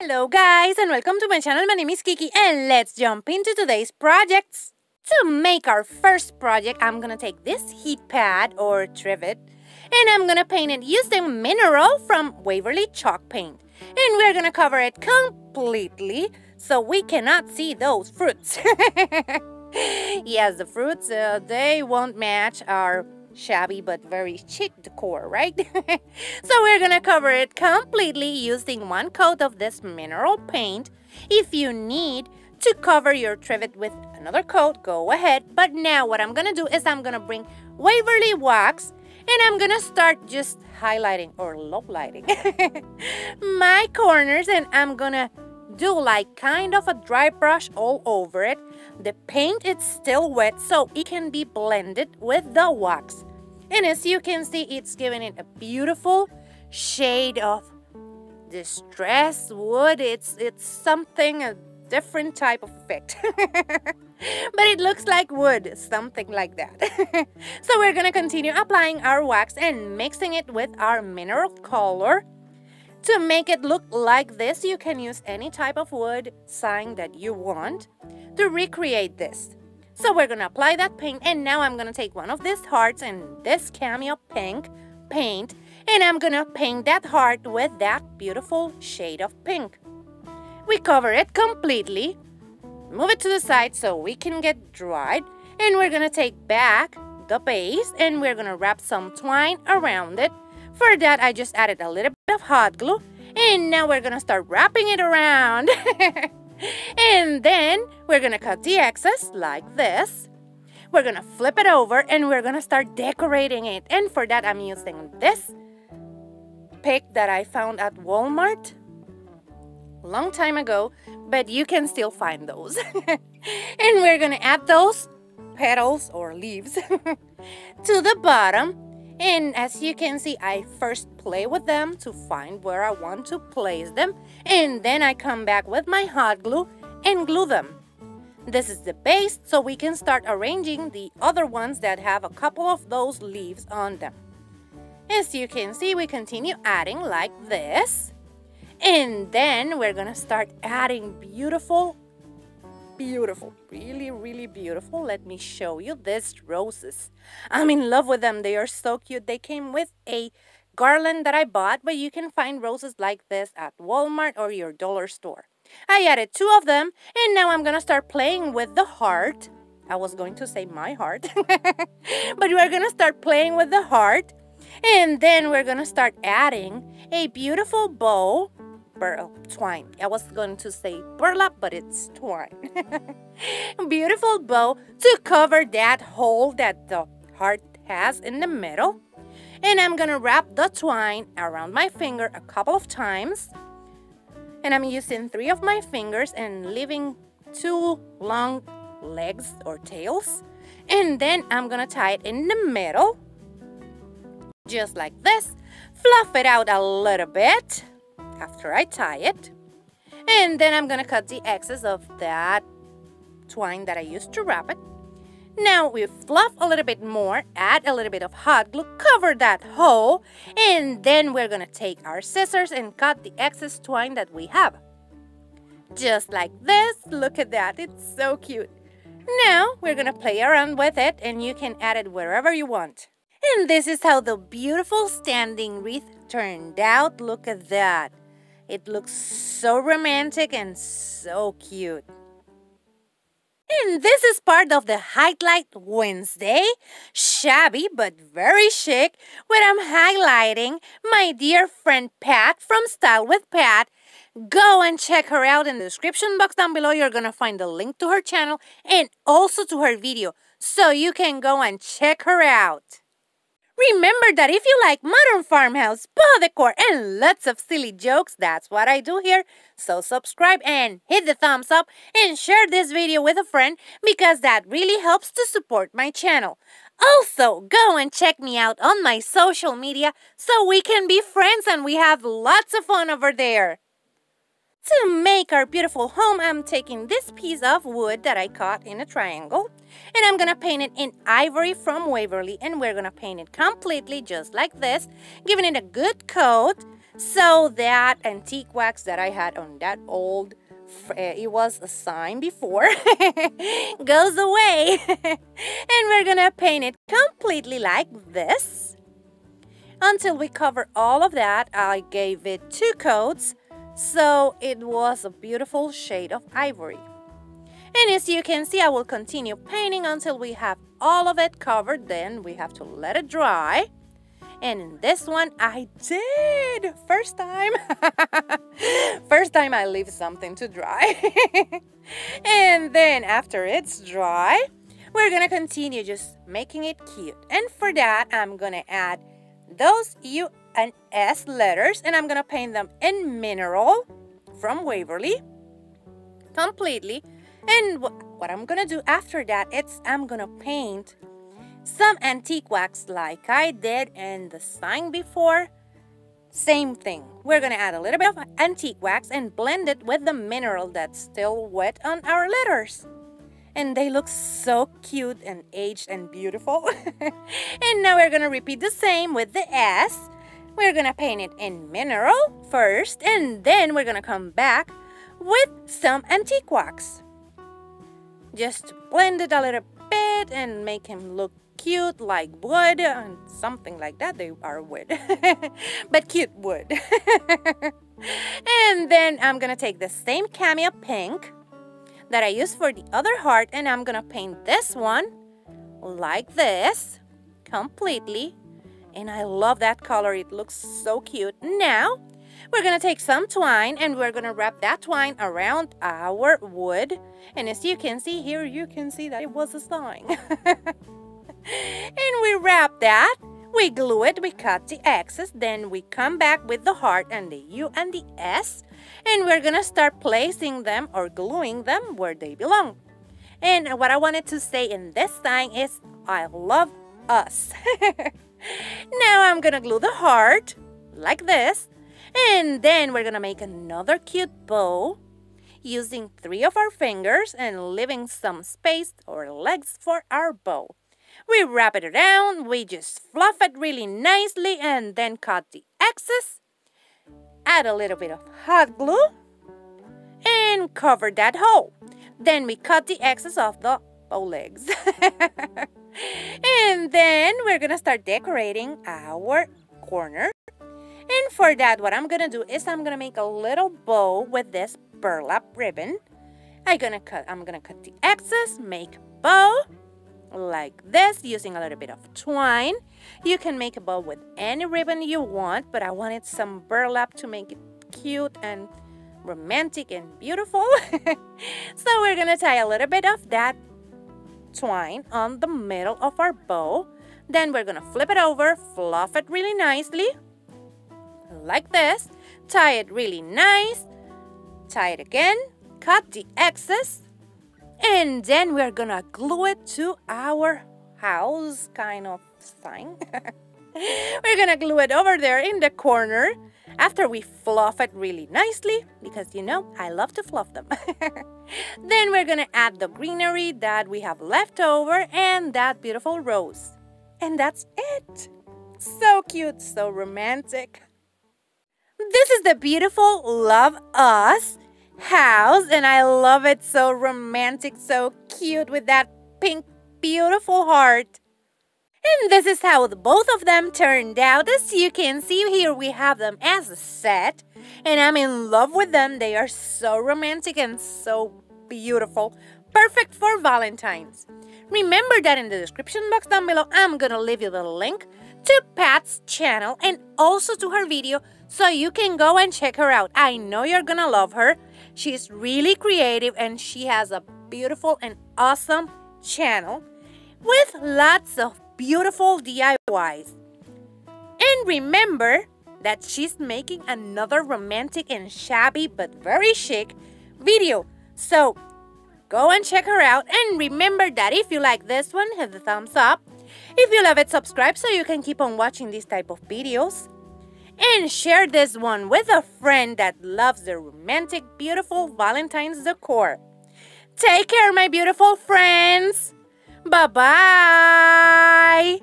Hello guys and welcome to my channel. My name is Kiki and let's jump into today's projects. To make our first project, I'm gonna take this heat pad or trivet and I'm gonna paint it using mineral from Waverly chalk paint. And we're gonna cover it completely so we cannot see those fruits. Yes, the fruits, they won't match our shabby but very chic decor, right? So we're gonna cover it completely using one coat of this mineral paint. If you need to cover your trivet with another coat, go ahead. But now what I'm gonna do is I'm gonna bring Waverly wax and I'm gonna start just highlighting or low lighting my corners, and I'm gonna do like kind of a dry brush all over it. The paint is still wet so it can be blended with the wax. And as you can see, it's giving it a beautiful shade of distressed wood. It's something, a different type of effect. But it looks like wood, something like that. So we're gonna continue applying our wax and mixing it with our mineral color. To make it look like this, you can use any type of wood sign that you want to recreate this. So we're gonna apply that paint, and now I'm gonna take one of these hearts and this cameo pink paint, and I'm gonna paint that heart with that beautiful shade of pink. We cover it completely, move it to the side so we can get dried, and we're gonna take back the base and we're gonna wrap some twine around it. For that, I just added a little bit of hot glue, and now we're gonna start wrapping it around. And then we're gonna cut the excess like this. We're gonna flip it over and we're gonna start decorating it. And for that, I'm using this pick that I found at Walmart a long time ago, but you can still find those. And we're gonna add those petals or leaves to the bottom. And as you can see, I first play with them to find where I want to place them, and then I come back with my hot glue and glue them. This is the base, so we can start arranging the other ones that have a couple of those leaves on them. As you can see, we continue adding like this, and then we're gonna start adding beautiful, really beautiful. Let me show you these roses. I'm in love with them. They are so cute. They came with a garland that I bought, but you can find roses like this at Walmart or your dollar store. I added 2 of them, and now I'm gonna start playing with the heart. I was going to say my heart, but we're gonna start playing with the heart, and then we're gonna start adding a beautiful bow. Twine. I was going to say burlap, but it's twine. Beautiful bow to cover that hole that the heart has in the middle. And I'm gonna wrap the twine around my finger a couple of times. And I'm using 3 of my fingers and leaving 2 long legs or tails. And then I'm gonna tie it in the middle, just like this. Fluff it out a little bit after I tie it, and then I'm gonna cut the excess of that twine that I used to wrap it. Now we fluff a little bit more, add a little bit of hot glue, cover that hole, and then we're gonna take our scissors and cut the excess twine that we have. Just like this. Look at that, it's so cute. Now we're gonna play around with it, and you can add it wherever you want. And this is how the beautiful standing wreath turned out. Look at that. It looks so romantic and so cute. And this is part of the Highlight Wednesday, Shabby But Very Chic, where I'm highlighting my dear friend Pat from Style with Pat. Go and check her out in the description box down below. You're going to find the link to her channel and also to her video, so you can go and check her out. Remember that if you like modern farmhouse, boho decor, and lots of silly jokes, that's what I do here. So subscribe and hit the thumbs up and share this video with a friend, because that really helps to support my channel. Also, go and check me out on my social media so we can be friends and we have lots of fun over there. To make our beautiful home, I'm taking this piece of wood that I cut in a triangle, and I'm gonna paint it in ivory from Waverly, and we're gonna paint it completely just like this, giving it a good coat So that antique wax that I had on that old, it was a sign before, goes away. And we're gonna paint it completely like this. Until we cover all of that, I gave it 2 coats, so it was a beautiful shade of ivory. And as you can see, I will continue painting until we have all of it covered. Then we have to let it dry. And in this one, I did. First time. First time I leave something to dry. And then after it's dry, we're going to continue just making it cute. And for that, I'm going to add those U and S letters. And I'm going to paint them in mineral from Waverly. Completely. And what I'm going to do after that is I'm going to paint some antique wax like I did in the sign before. Same thing. We're going to add a little bit of antique wax and blend it with the mineral that's still wet on our letters. And they look so cute and aged and beautiful. And now we're going to repeat the same with the S. We're going to paint it in mineral first, and then we're going to come back with some antique wax. Just blend it a little bit and make him look cute like wood and something like that. They are wood, but cute wood. And then I'm going to take the same cameo pink that I used for the other heart, and I'm going to paint this one like this completely. And I love that color. It looks so cute. Now, we're going to take some twine and we're going to wrap that twine around our wood. And as you can see here, you can see that it was a sign. And we wrap that, we glue it, we cut the excess, then we come back with the heart and the U and the S. And we're going to start placing them or gluing them where they belong. And what I wanted to say in this sign is, I love us. Now I'm going to glue the heart like this. And then we're going to make another cute bow using 3 of our fingers and leaving some space or legs for our bow. We wrap it around, we just fluff it really nicely and then cut the excess. Add a little bit of hot glue and cover that hole. Then we cut the excess off the bow legs. And then we're going to start decorating our corner. And for that, what I'm going to do is I'm going to make a little bow with this burlap ribbon. I'm going to cut the excess, make bow like this using a little bit of twine. You can make a bow with any ribbon you want, but I wanted some burlap to make it cute and romantic and beautiful. So we're going to tie a little bit of that twine on the middle of our bow. Then we're going to flip it over, fluff it really nicely. Like this, tie it really nice, tie it again, cut the excess, and then we're gonna glue it to our house kind of sign. We're gonna glue it over there in the corner after we fluff it really nicely, because you know I love to fluff them. Then we're gonna add the greenery that we have left over and that beautiful rose. And that's it. So cute, so romantic. This is the beautiful Love Us house, and I love it. So romantic, so cute with that pink, beautiful heart. And this is how both of them turned out. As you can see here, we have them as a set, and I'm in love with them. They are so romantic and so beautiful. Perfect for Valentine's. Remember that in the description box down below, I'm gonna leave you the link to Pat's channel and also to her video, so you can go and check her out. I know you're gonna love her. She's really creative and she has a beautiful and awesome channel with lots of beautiful DIYs. And remember that she's making another romantic and shabby but very chic video. So go and check her out, and remember that if you like this one, hit the thumbs up. If you love it, subscribe so you can keep on watching these type of videos. And share this one with a friend that loves the romantic, beautiful Valentine's decor. Take care, my beautiful friends. Bye-bye.